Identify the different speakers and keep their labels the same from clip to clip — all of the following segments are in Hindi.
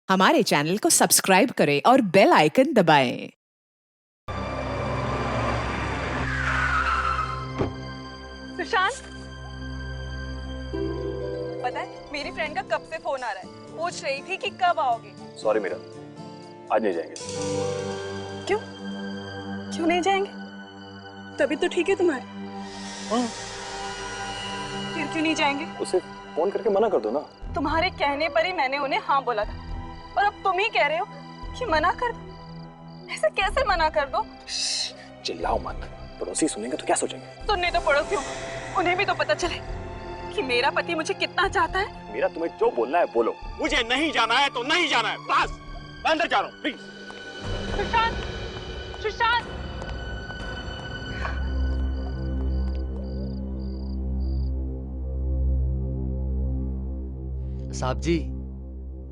Speaker 1: हमारे चैनल को सब्सक्राइब करें और बेल आइकन दबाएं।
Speaker 2: सुशांत, पता है मेरी फ्रेंड का कब से फोन आ रहा है, पूछ रही थी कि कब आओगे।
Speaker 3: सॉरी मीरा, आज नहीं जाएंगे।
Speaker 2: क्यों क्यों नहीं जाएंगे? तभी तो ठीक है तुम्हारी। फिर क्यों नहीं जाएंगे?
Speaker 3: उसे फोन करके मना कर दो ना।
Speaker 2: तुम्हारे कहने पर ही मैंने उन्हें हाँ बोला था, और अब तुम ही कह रहे हो कि मना कर दो। ऐसे कैसे मना कर दो?
Speaker 3: चिल्लाओ मत, पड़ोसी सुनेंगे तो क्या सोचेंगे?
Speaker 2: सुनने तो पड़ोसी हो, उन्हें भी तो पता चले कि मेरा पति मुझे कितना चाहता है।
Speaker 3: मीरा, तुम्हें जो बोलना है बोलो।
Speaker 4: मुझे नहीं जाना है तो नहीं जाना है, बस। मैं अंदर जा रहा हूँ, प्लीज।
Speaker 2: सुशांत, सुशांत,
Speaker 5: साहब जी,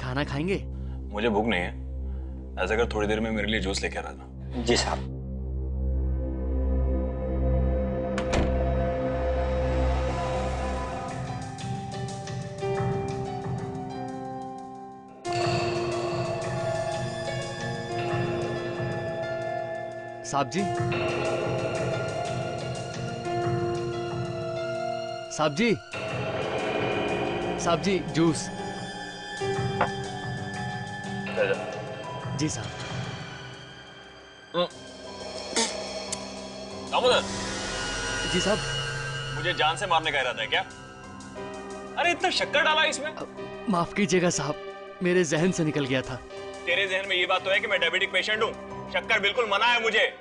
Speaker 5: खाना खाएंगे?
Speaker 3: मुझे भूख नहीं है। ऐसा कर थोड़ी देर में मेरे लिए जूस लेके आ रहा था।
Speaker 4: जी साहब।
Speaker 5: साहब जी, साहब जी, साहब जी, जूस। जी साहब।
Speaker 3: दामोदर,
Speaker 5: जी साहब।
Speaker 3: मुझे जान से मारने का इरादा है क्या? अरे इतना शक्कर डाला इसमें।
Speaker 5: माफ कीजिएगा साहब, मेरे जहन से निकल गया था।
Speaker 3: तेरे जहन में ये बात तो है कि मैं डायबिटिक पेशेंट हूँ। शक्कर बिल्कुल मना है मुझे।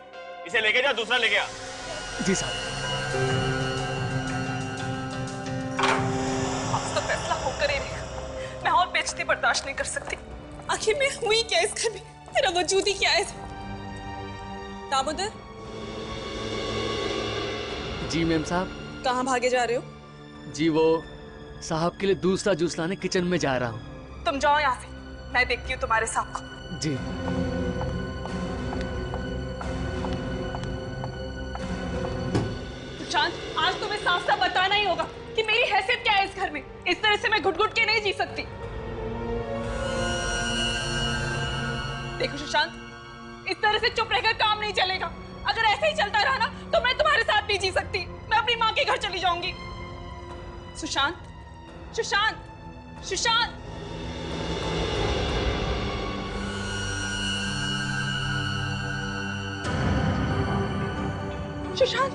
Speaker 3: इसे लेके जा, दूसरा लेके आ।
Speaker 5: जी साहब।
Speaker 2: आज तो फैसला होकर ही रहेगा। मैं और बेइज्जती बर्दाश्त नहीं कर सकती। आखिर में हुई क्या इस घर में? तेरा वजूद ही क्या है? दामोदर,
Speaker 5: जी मैम साहब।
Speaker 2: कहाँ भागे जा रहे हो?
Speaker 5: जी वो साहब के लिए दूसरा जूस लाने किचन में जा रहा हूँ।
Speaker 2: तुम जाओ यहाँ से, मैं देखती हूँ तुम्हारे साथ को।
Speaker 5: जी।
Speaker 2: सुशांत, आज तुम्हें साफ साफ बताना ही होगा कि मेरी हैसियत क्या है इस घर में। इस तरह से मैं घुट घुट के नहीं जी सकती। देखो सुशांत, इस तरह से चुप रहकर काम नहीं चलेगा। अगर ऐसे ही चलता रहा ना तो मैं तुम्हारे साथ नहीं जी सकती। मैं अपनी माँ के घर चली जाऊंगी। सुशांत, सुशांत, सुशांत, सुशांत,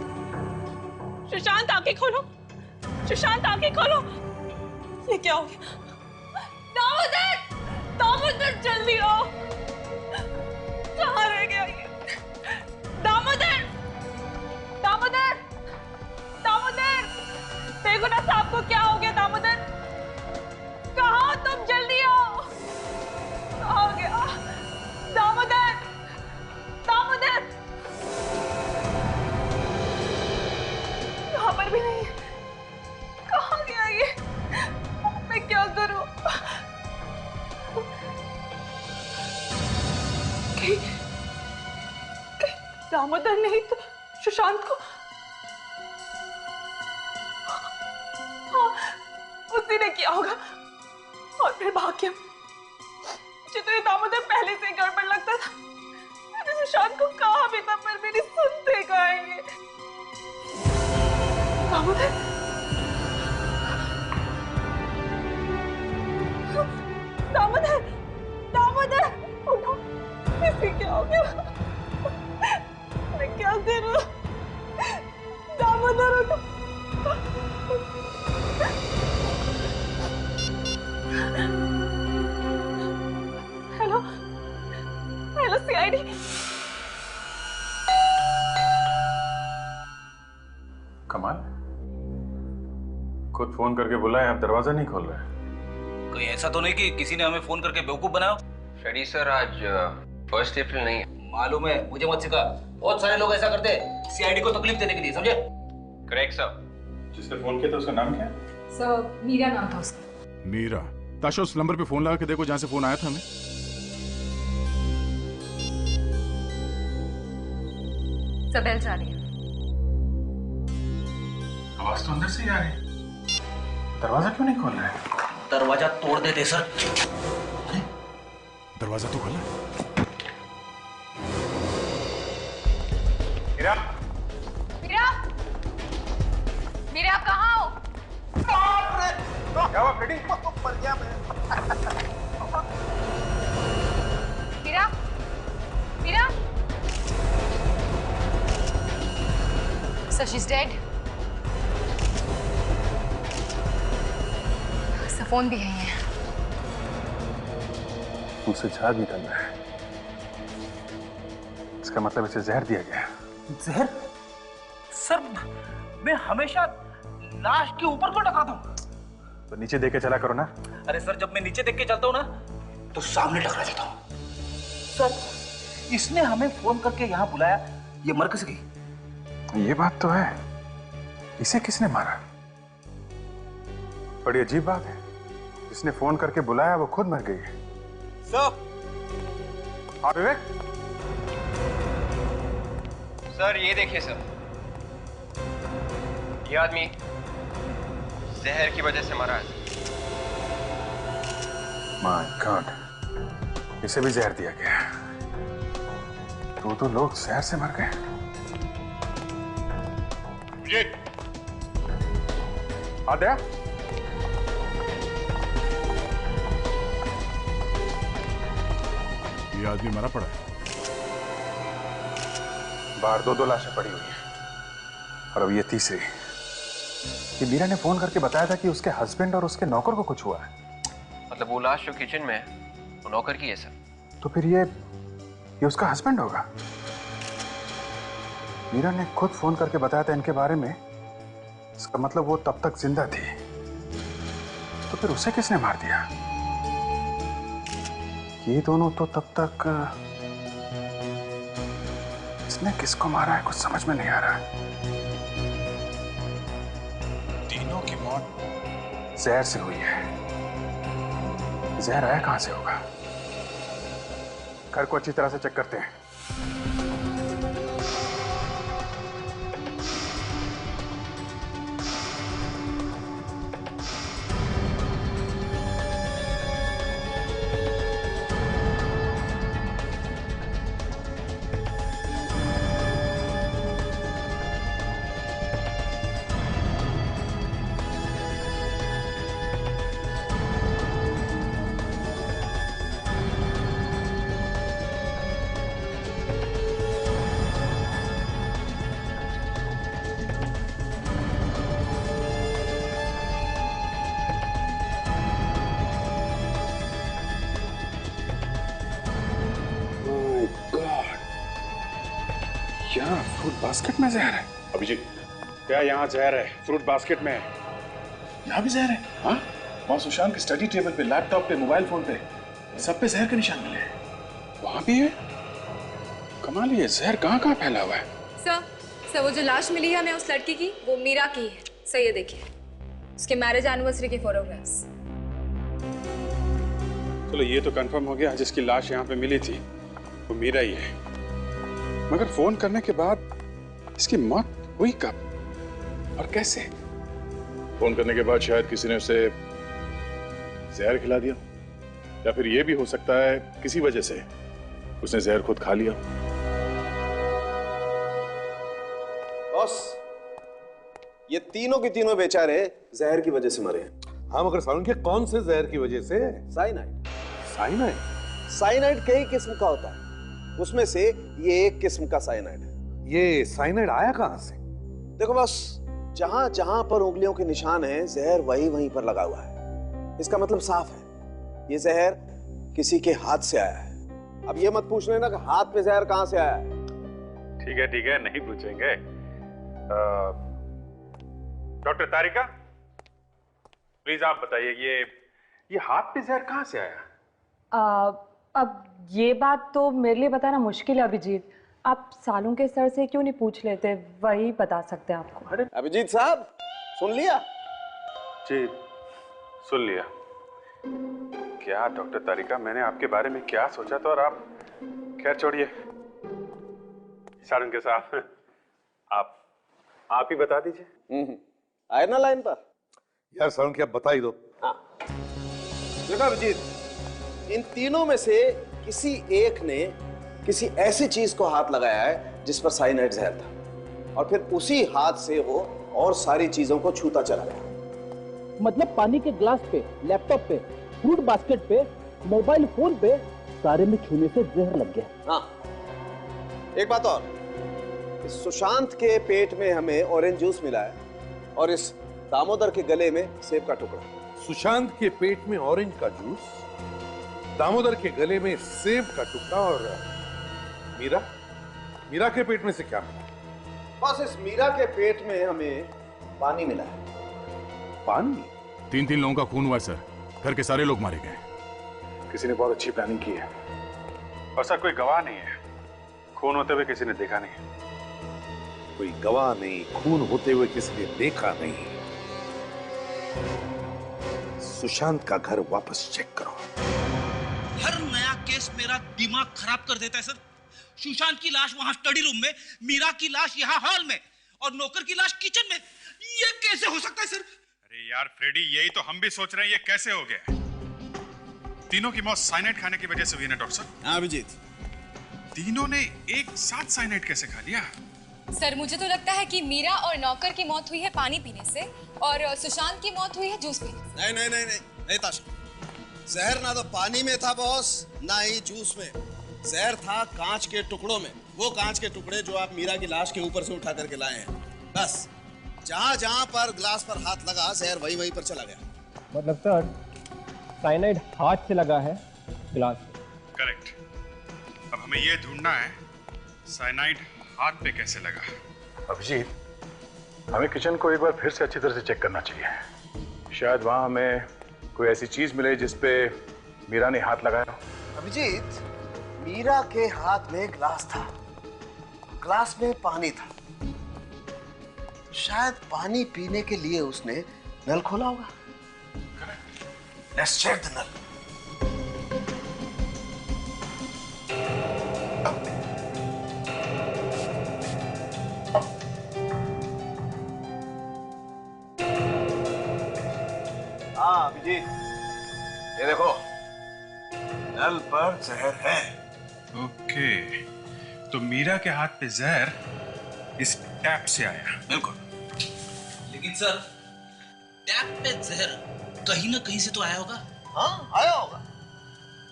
Speaker 2: सुशांत, आंखें खोलो। सुशांत, आंखें खोलो। ये क्या हो गया? दामोदर, दामोदर, जल्दी आओ। कहाँ रह गया ये? दामोदर, दामोदर, दामोदर, देखो ना साहब को क्या हो गया। दामोदर, कहाँ हो तुम? जल्दी आओ। कहाँ हो गया? दामोदर, दामोदर, यहाँ पर भी नहीं है। कहाँ गया ये? मैं क्या करूं? दामोदर नहीं तो सुशांत को, हाँ, उसी ने किया होगा। और फिर भाग्यम, मुझे तो ये दामोदर पहले से ही गड़बड़ लगता था। मैंने सुशांत को कहा भी था, पर मेरी सुनते कहाँ ये। दामोदर, दामोदर, दामोदर, उठो। इसे क्या हो गया? मैं क्या करूं? दामोदर, उठो। Hello, hello CID.
Speaker 6: कमाल, खुद फोन करके बुलाए, आप दरवाजा नहीं खोल रहे।
Speaker 7: कोई ऐसा तो नहीं कि किसी ने हमें फोन करके बेवकूफ बनाया?
Speaker 8: फ्रेडी सर, आज 1 अप्रैल नहीं है।
Speaker 7: मालूम है, मुझे मत सिखा। बहुत सारे लोग ऐसा करते हैं सीआईडी को तकलीफ देने के लिए, समझे?
Speaker 8: Correct sir.
Speaker 6: जिसने फोन किया था उसका नाम क्या है?
Speaker 9: सर, मीरा नाम था उसका।
Speaker 10: मीरा? ताशा, उस नंबर पे फोन लगा के देखो जहां से फोन आया था हमें।
Speaker 9: सब बेल जा रही है।
Speaker 6: आवाज तो अंदर से ही आ रही है। दरवाजा क्यों नहीं खोल रहे?
Speaker 7: दरवाजा तोड़ देते सर।
Speaker 10: दरवाजा तो खोला।
Speaker 6: मीरा,
Speaker 9: मीरा, मीरा आप कहाँ हो?
Speaker 6: क्या हुआ फ्रेडी? मर गया मैं।
Speaker 9: Meera, Meera, so she's dead. उसका फोन भी यहीं है।
Speaker 6: मुझसे झाग निकल रहा है। इसका मतलब इसे जहर दिया गया।
Speaker 7: जहर? सर, मैं हमेशा लाश के ऊपर को टकराता हूँ।
Speaker 6: तो नीचे देख के चला करो ना।
Speaker 7: अरे सर, जब मैं नीचे देख के चलता हूँ ना, तो सामने टकरा जाता हूँ। सर, इसने हमें फोन करके यहाँ बुलाया, ये मर कैसे गई?
Speaker 6: ये बात तो है। इसे किसने मारा? बड़ी अजीब बात है। जिसने फोन करके बुलाया वो खुद मर गई है।
Speaker 7: सर,
Speaker 6: हाँ विवेक।
Speaker 8: सर ये देखिए सर, ये आदमी जहर की वजह से मरा है।
Speaker 6: माय गॉड, इसे भी जहर दिया गया। तो लोग जहर से मर गए। आद्या,
Speaker 10: ये आदमी मरा पड़ा है।
Speaker 6: बाहर दो लाशें पड़ी हुई हैं और अब ये तीसरी। ये मीरा ने फोन करके बताया था कि उसके हस्बैंड और उसके नौकर को कुछ हुआ है।
Speaker 8: मतलब वो लाश जो किचन में है वो नौकर की है सर।
Speaker 6: तो फिर ये उसका हस्बैंड होगा। मीरा ने खुद फोन करके बताया था इनके बारे में। इसका मतलब वो तब तक जिंदा थी। तो फिर उसे किसने मार दिया? ये दोनों तो तब तक। इसने किसको मारा है कुछ समझ में नहीं आ रहा। तीनों की मौत जहर से हुई है। जहर आया कहां से होगा? घर को अच्छी तरह से चेक करते हैं। क्या फ्रूट बास्केट में जहर है?
Speaker 10: अभिजीत, क्या यहाँ जहर है? फ्रूट बास्केट में है।
Speaker 6: यहाँ भी जहर है? हाँ, वहाँ सुशांत के स्टडी टेबल पे, लैपटॉप पे, मोबाइल फोन पे, सब पे जहर के निशान मिले हैं। वहाँ भी है? कमाल, ये जहर कहाँ फैला हुआ है?
Speaker 9: सर वो जो लाश मिली है हमें उस लड़की की, वो मीरा की है। सही है, देखिए उसके मैरिज एनिवर्सरी के फोटोग्राफ्स।
Speaker 10: चलो ये तो कंफर्म हो गया, जिसकी लाश यहाँ पे मिली थी वो मीरा ही है। मगर फोन करने के बाद इसकी मौत हुई कब और कैसे?
Speaker 6: फोन करने के बाद शायद किसी ने उसे जहर खिला दिया, या फिर यह भी हो सकता है किसी वजह से उसने जहर खुद खा लिया।
Speaker 11: बॉस, ये तीनों के तीनों बेचारे जहर की वजह से मरे हैं।
Speaker 12: हाँ, मगर सालून के कौन से जहर की वजह से?
Speaker 11: साइनाइड।
Speaker 12: साइनाइड?
Speaker 11: साइनाइड कई किस्म का होता है, उसमें से ये एक किस्म का साइनाइड है।
Speaker 12: ये साइनाइड आया कहां से?
Speaker 11: देखो बॉस, जहां जहां पर उंगलियों के निशान हैं, जहर वहीं वहीं पर लगा हुआ है। इसका मतलब साफ है, ये जहर किसी के हाथ से आया है। अब ये मत पूछ लेना कि हाथ पे जहर कहां से आया है।
Speaker 6: ठीक है, नहीं पूछेंगे। डॉक्टर तारिका, प्लीज आप बताइए, ये हाथ पे जहर कहां से आया?
Speaker 2: अब ये बात तो मेरे लिए बताना मुश्किल है अभिजीत। आप सालू के सर से क्यों नहीं पूछ लेते, वही बता सकते हैं आपको।
Speaker 11: अरे अभिजीत साहब, सुन लिया?
Speaker 6: जी सुन लिया। क्या डॉक्टर तारिका, मैंने आपके बारे में क्या सोचा था और आप, खैर छोड़िए। सारंग के साथ आप ही बता दीजिए।
Speaker 11: आए ना लाइन पर?
Speaker 12: यार सालून, क्या बता ही दो।
Speaker 11: हाँ, देखो अभिजीत, इन तीनों में से किसी एक ने किसी ऐसी चीज को हाथ लगाया है जिस पर साइनाइड जहर था, और फिर उसी हाथ से वो और सारी चीजों को छूता चला गया।
Speaker 7: मतलब पानी के ग्लास पे, लैपटॉप पे, फ्रूट बास्केट पे, मोबाइल फोन पे, सारे में छूने से जहर लग गया।
Speaker 11: हाँ, एक बात और, इस सुशांत के पेट में हमें ऑरेंज जूस मिला है और इस दामोदर के गले में सेब का टुकड़ा।
Speaker 12: सुशांत के पेट में ऑरेंज का जूस, दामोदर के गले में सेब का टुकड़ा, और मीरा के पेट में से क्या मिला?
Speaker 11: बस इस मीरा के पेट में हमें पानी मिला है।
Speaker 12: पानी?
Speaker 10: 3 लोगों का खून हुआ है सर, घर के सारे लोग मारे गए। किसी ने बहुत अच्छी प्लानिंग की है, और सर कोई गवाह नहीं है, खून होते हुए किसी ने देखा नहीं।
Speaker 12: कोई गवाह नहीं, खून होते हुए किसी ने देखा नहीं। सुशांत का घर वापस चेक करो।
Speaker 13: हर नया केस मेरा दिमाग खराब कर देता है सर। सुशांत की लाश वहां स्टडी रूम में, मीरा की लाश यहाँ हॉल में, और नौकर की लाश किचन में। ये कैसे हो सकता है सर?
Speaker 10: अरे यार फ्रेडी, यही तो हम भी सोच रहे हैं, ये कैसे हो गया? तीनों की मौत साइनाइड खाने की वजह से हुई ना डॉक्टर साहब?
Speaker 12: हाँ अभिजीत,
Speaker 10: तीनों ने एक साथ साइनाइड कैसे खा लिया?
Speaker 9: सर मुझे तो लगता है कि मीरा और नौकर की मौत हुई है पानी पीने से, और सुशांत की मौत हुई है जूस पीने से।
Speaker 11: नहीं ताशा, जहर ना तो पानी में था बॉस, ना ही जूस में। जहर था कांच के टुकड़ों में, वो कांच के टुकड़े जो आप मीरा की लाश के ऊपर से उठा करके लाए हैं। बस जहां जहां पर ग्लास पर हाथ लगा, जहर वहीं वहीं पर चला गया।
Speaker 7: मतलब सर साइनाइड हाथ से लगा है गिलास।
Speaker 10: करेक्ट। अब हमें ये ढूंढना है साइनाइड हाथ पे कैसे लगा। अभिजीत, हमें किचन को एक बार फिर से अच्छी तरह से चेक करना चाहिए। शायद वहां हमें कोई ऐसी चीज मिले जिस पे मीरा ने हाथ लगाया हो।
Speaker 11: अभिजीत, मीरा के हाथ में ग्लास था, ग्लास में पानी था। शायद पानी पीने के लिए उसने नल खोला होगा। लेट्स चेक द नल। हाँ अभिजीत, ये देखो, नल पर जहर है।
Speaker 10: ओके, तो मीरा के हाथ पे जहर इस टैप से आया।
Speaker 11: बिल्कुल।
Speaker 13: लेकिन सर टैप पे जहर कहीं ना कहीं से तो आया होगा।
Speaker 11: हाँ आया होगा।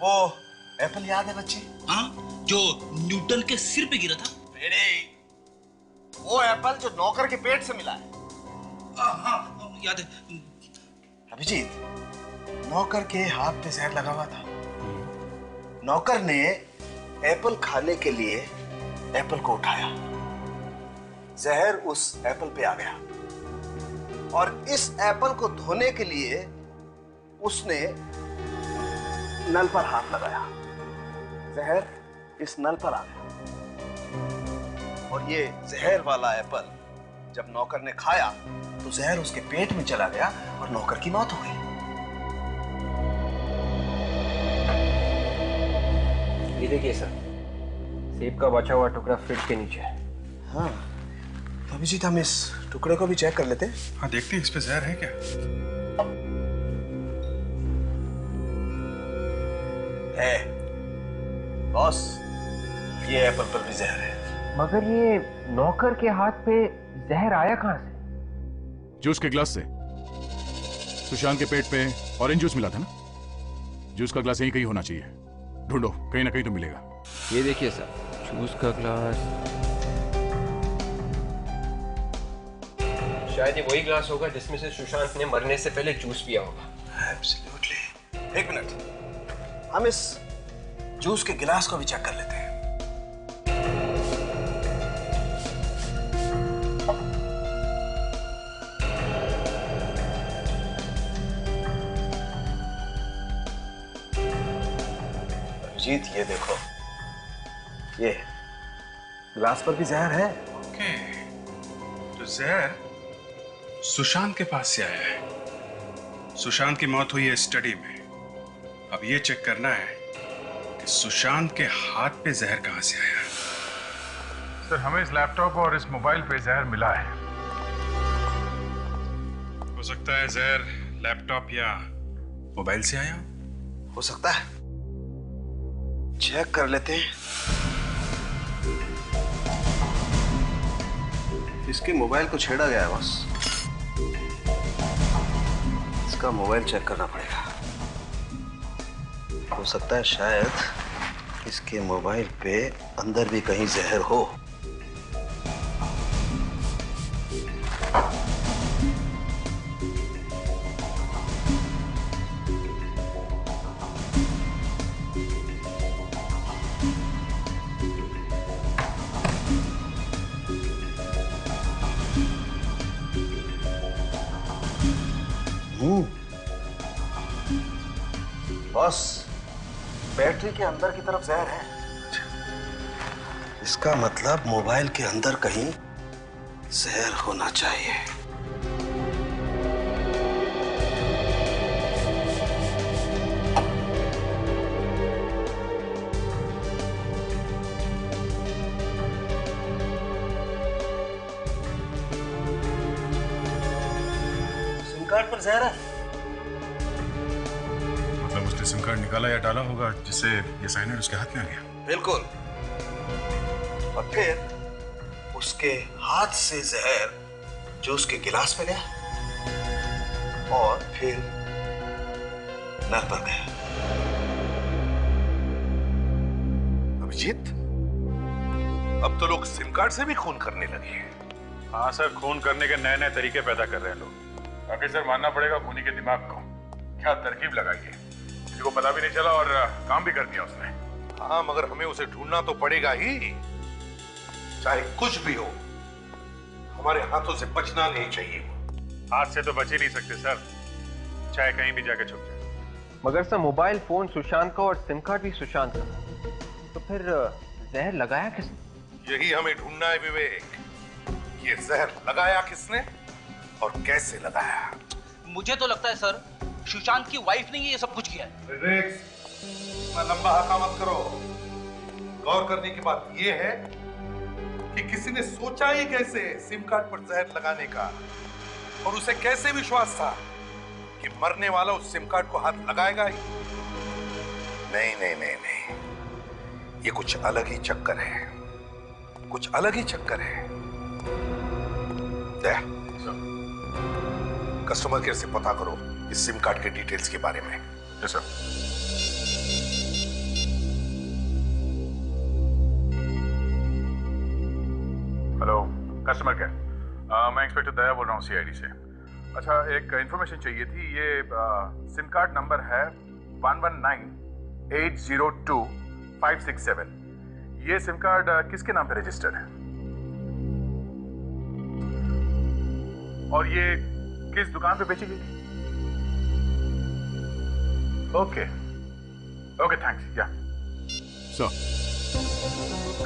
Speaker 11: वो एप्पल याद है बच्चे?
Speaker 13: हाँ, जो न्यूटन के सिर पे गिरा था।
Speaker 11: वो एप्पल जो नौकर के पेट से मिला है।
Speaker 13: हाँ याद है।
Speaker 11: अभिजीत, नौकर के हाथ पे जहर लगा हुआ था। नौकर ने एप्पल खाने के लिए एप्पल को उठाया, जहर उस एप्पल पे आ गया, और इस एप्पल को धोने के लिए उसने नल पर हाथ लगाया, जहर इस नल पर आ गया, और ये जहर वाला एप्पल जब नौकर ने खाया तो जहर उसके पेट में चला गया और नौकर की मौत हो गई।
Speaker 8: ये देखिए सर, सेब का बचा हुआ टुकड़ा फ्रिज के नीचे है।
Speaker 11: हाँ, अभिजीत हम इस टुकड़े को भी चेक कर लेते हैं।
Speaker 10: हाँ देखते हैं इस पे जहर है क्या।
Speaker 11: है बॉस, ये एप्पल पर भी जहर है।
Speaker 8: मगर ये नौकर के हाथ पे जहर आया कहां से?
Speaker 10: जूस के ग्लास से। सुशांत के पेट पे ऑरेंज जूस मिला था ना, जूस का ग्लास यहीं कहीं होना चाहिए। ढूंढो, कहीं ना कहीं तो मिलेगा।
Speaker 8: ये देखिए सर, जूस का ग्लास। शायद ये वही ग्लास होगा जिसमें से सुशांत ने मरने से पहले जूस पिया होगा।
Speaker 11: एब्सोल्युटली। एक मिनट, हम इस जूस के गिलास को भी चेक कर लेते हैं। जीत, ये देखो, ये ग्लास पर भी जहर है।
Speaker 10: ओके, तो जहर सुशांत के पास से आया है। सुशांत की मौत हुई है स्टडी में। अब ये चेक करना है कि सुशांत के हाथ पे जहर कहां से आया।
Speaker 6: सर, हमें इस लैपटॉप और इस मोबाइल पे जहर मिला है।
Speaker 10: हो सकता है जहर लैपटॉप या मोबाइल से आया।
Speaker 11: हो सकता है। चेक कर लेते हैं। इसके मोबाइल को छेड़ा गया है बस। इसका मोबाइल चेक करना पड़ेगा। हो सकता है शायद इसके मोबाइल पे अंदर भी कहीं जहर हो। बॉस, बैटरी के अंदर की तरफ जहर है। इसका मतलब मोबाइल के अंदर कहीं जहर होना चाहिए। सिम कार्ड पर जहर है।
Speaker 10: उसने सिम कार्ड निकाला या डाला होगा जिससे ये साइनाइड उसके हाथ में आ गया।
Speaker 11: बिल्कुल। और फिर उसके हाथ से जहर जो उसके गिलास में गया और फिर नल पर गया।
Speaker 12: अभिजीत, अब तो लोग सिम कार्ड से भी खून करने लगे हैं।
Speaker 10: हाँ सर, खून करने के नए नए तरीके पैदा कर रहे हैं लोग। बाकी सर मानना पड़ेगा खूनी के दिमाग को, क्या तरकीब लगाई है। किसी को पता भी नहीं चला और काम भी कर दिया उसने।
Speaker 12: हाँ, मगर हमें उसे ढूंढना तो पड़ेगा ही। चाहे कुछ भी हो, हमारे हाथों से बचना नहीं चाहिए।
Speaker 10: हाथ से तो बच ही नहीं सकते सर, चाहे कहीं भी जाके छुप जाए।
Speaker 8: मगर सर मोबाइल फोन सुशांत का और सिम कार्ड भी सुशांत का, तो फिर जहर लगाया किसने?
Speaker 12: यही हमें ढूंढना है विवेक। ये जहर लगाया किसने और कैसे लगाया?
Speaker 7: मुझे तो लगता है सर सुशांत की वाइफ ने ये सब कुछ किया है।
Speaker 12: इतना लंबा हका मत करो। गौर करने की बात यह है कि किसी ने सोचा ही कैसे सिम कार्ड पर जहर लगाने का, और उसे कैसे विश्वास था कि मरने वाला उस सिम कार्ड को हाथ लगाएगा ही? नहीं नहीं नहीं नहीं, ये कुछ अलग ही चक्कर है, कुछ अलग ही चक्कर है। कस्टमर केयर से पता करो इस सिम कार्ड के डिटेल्स के बारे में।
Speaker 10: Yes sir. Hello customer care, मैं इंस्पेक्टर दया बोल रहा हूँ सीआईडी से। अच्छा, एक इंफॉर्मेशन चाहिए थी। ये सिम कार्ड नंबर है 1198025567। ये सिम कार्ड किसके नाम पे रजिस्टर्ड है और ये किस दुकान पे बेची गई? Okay okay, thanks. या सर,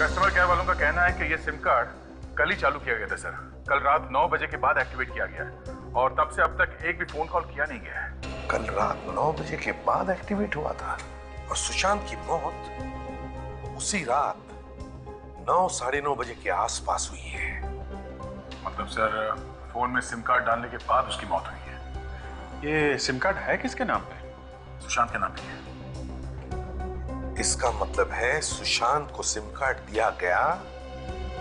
Speaker 10: कस्टमर केयर वालों का कहना है कि ये सिम कार्ड कल ही चालू किया गया था सर। कल रात 9 बजे के बाद एक्टिवेट किया गया है और तब से अब तक एक भी फोन कॉल किया नहीं गया है।
Speaker 12: कल रात 9 बजे के बाद एक्टिवेट हुआ था और सुशांत की मौत उसी रात 9 साढ़े 9 बजे के आसपास हुई है।
Speaker 10: मतलब सर फोन में सिम कार्ड डालने के बाद उसकी मौत हुई है। ये सिम कार्ड है किसके नाम पे? सुशांत के नाम पे है।
Speaker 12: इसका मतलब है सुशांत को सिम कार्ड दिया गया,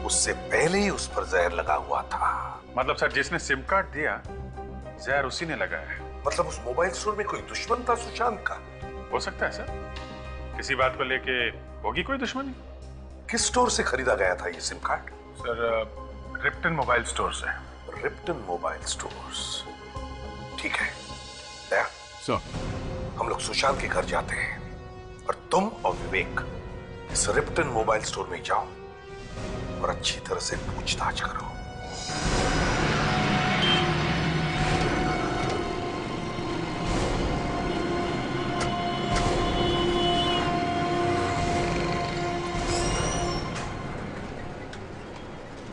Speaker 12: उससे पहले ही उस पर जहर लगा हुआ था।
Speaker 10: मतलब सर जिसने सिम कार्ड दिया जहर उसी ने लगाया है।
Speaker 12: मतलब उस मोबाइल स्टोर में कोई दुश्मन था सुशांत का?
Speaker 10: हो सकता है सर, किसी बात को लेके होगी कोई दुश्मनी।
Speaker 12: किस स्टोर से खरीदा गया था ये sim card?
Speaker 10: Sir Ripton mobile store से।
Speaker 12: रिप्टन मोबाइल स्टोर्स, ठीक है। दया
Speaker 10: सर,
Speaker 12: हम लोग सुशांत के घर जाते हैं और तुम और विवेक इस रिप्टन मोबाइल स्टोर में जाओ और अच्छी तरह से पूछताछ करो।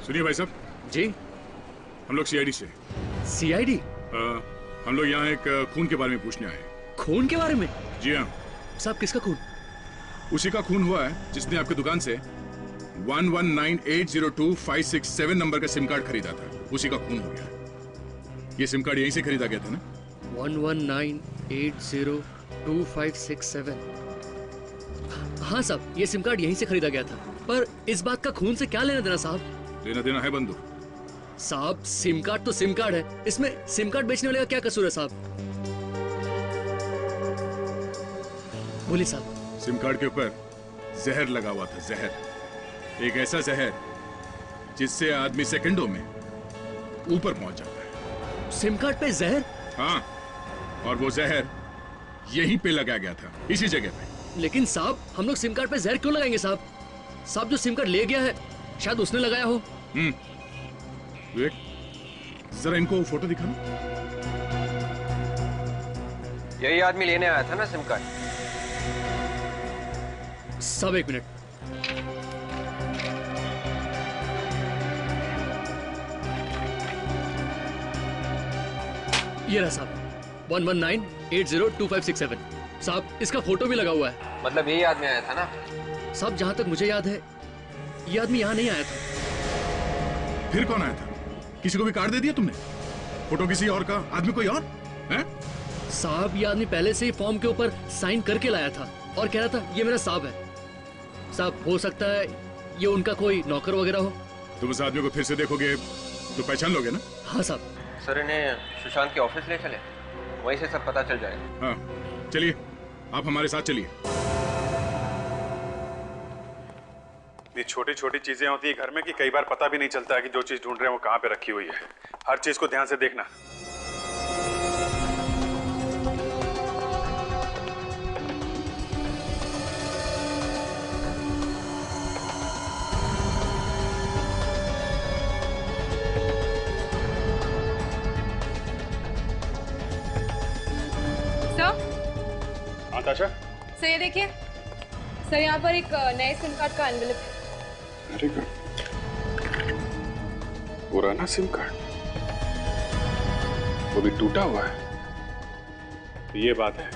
Speaker 6: सुनिए भाई साहब।
Speaker 5: जी,
Speaker 6: हम लोग सीआईडी से।
Speaker 5: सीआईडी?
Speaker 6: हम लोग यहाँ एक खून के बारे में पूछने आए।
Speaker 5: खून के बारे में?
Speaker 6: जी हाँ
Speaker 5: साहब। किसका खून?
Speaker 6: उसी का खून हुआ है जिसने आपकी दुकान से 11980256 नंबर का सिम कार्ड खरीदा था। उसी का खून हो गया। ये सिम कार्ड यहीं से खरीदा गया था ना?
Speaker 5: 1198025667। हाँ साहब, ये सिम कार्ड यहीं से खरीदा गया था, पर इस बात का खून से क्या लेना देना साहब?
Speaker 10: लेना देना है बंधु।
Speaker 5: साहब सिम कार्ड तो सिम कार्ड है, इसमें सिम कार्ड बेचने वाले का क्या कसूर है साहब? बोलिए साहब।
Speaker 10: सिम कार्ड के ऊपर जहर लगा हुआ था, जहर। एक ऐसा जहर जिससे आदमी सेकंडों में ऊपर पहुंच जाता है।
Speaker 5: सिम कार्ड पे जहर?
Speaker 10: हाँ, और वो जहर यहीं पे लगाया गया था, इसी जगह पे।
Speaker 5: लेकिन साहब हम लोग सिम कार्ड पे जहर क्यों लगाएंगे साहब? साहब जो सिम कार्ड ले गया है शायद उसने लगाया हो।
Speaker 10: विवेक, जरा इनको फोटो दिखाना।
Speaker 8: यही आदमी लेने आया था ना सिम कार्ड?
Speaker 5: साहब एक मिनट। ये रहा साहब, 119802567। साहब इसका फोटो भी लगा हुआ है।
Speaker 8: मतलब यही आदमी आया था ना?
Speaker 5: साहब जहां तक मुझे याद है ये आदमी यहाँ नहीं आया था।
Speaker 10: फिर कौन आया था? किसी को भी कार्ड दे दिया तुमने? फोटो किसी और का, आदमी कोई और है?
Speaker 5: साहब ये आदमी पहले से ही फॉर्म के ऊपर साइन करके लाया था और कह रहा था ये मेरा साहब है। साहब हो सकता है ये उनका कोई नौकर वगैरह हो।
Speaker 10: तुम उस आदमी को फिर से देखोगे तो पहचान लोगे ना?
Speaker 5: हाँ साहब।
Speaker 8: सर इन्हें सुशांत के ऑफिस ले चले, वहीं से सब पता चल जाएगा।
Speaker 10: हाँ चलिए, आप हमारे साथ चलिए।
Speaker 6: ये छोटी छोटी चीजें होती है घर में कि कई बार पता भी नहीं चलता है कि जो चीज ढूंढ रहे हैं वो कहाँ पे रखी हुई है। हर चीज को ध्यान से देखना।
Speaker 9: सर,
Speaker 6: आताशा,
Speaker 9: सर ये देखिए सर, यहाँ पर एक नए सिम कार्ड का एनवेलप है।
Speaker 6: Very good. पुराना सिम कार्ड, वो भी टूटा हुआ है। तो ये बात है,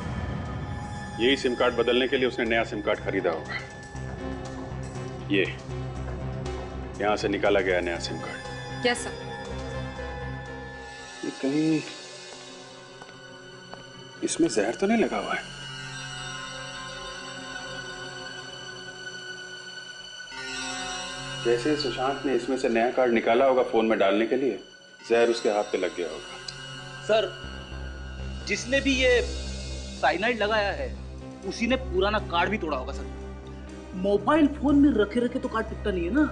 Speaker 6: यही सिम कार्ड बदलने के लिए उसने नया सिम कार्ड खरीदा होगा। ये यहां से निकाला गया नया सिम कार्ड।
Speaker 9: Yes sir.
Speaker 6: ये कहीं इसमें जहर तो नहीं लगा हुआ है? जैसे सुशांत ने इसमें से नया कार्ड निकाला होगा फोन में डालने के लिए, जहर उसके हाथ पे लग गया होगा।
Speaker 7: सर जिसने भी ये साइनाइड लगाया है उसी ने पुराना कार्ड भी तोड़ा होगा सर। मोबाइल फोन में रखे रखे तो कार्ड टूटता नहीं है ना।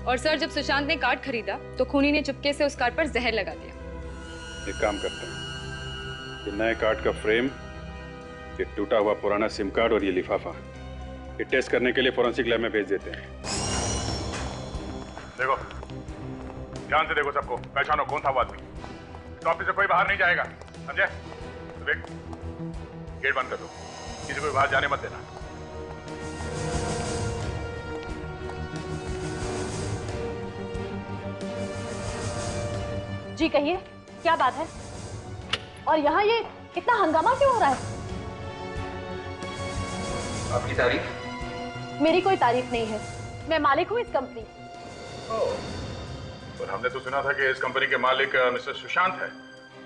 Speaker 9: और सर जब सुशांत ने कार्ड खरीदा तो खूनी ने चुपके से उस कार्ड पर जहर लगा दिया।
Speaker 6: एक काम करते हैं, ये नए कार्ड का फ्रेम, ये टूटा हुआ पुराना सिम कार्ड और ये लिफाफा, ये टेस्ट करने के लिए फोरेंसिक लैब में भेज देते हैं।
Speaker 10: देखो, ध्यान से देखो सबको, पहचानो कौन था वो आदमी। तो ऑफिस से कोई बाहर नहीं जाएगा, समझे? विवेक, गेट बंद कर दो, किसी को बाहर जाने मत देना।
Speaker 14: जी कहिए, क्या बात है? और यहाँ ये इतना हंगामा क्यों हो रहा है?
Speaker 8: आपकी तारीफ?
Speaker 14: मेरी कोई तारीफ नहीं है, मैं मालिक हूँ इस कंपनी।
Speaker 10: पर हमने तो सुना था कि इस कंपनी के मालिक मिस्टर सुशांत है,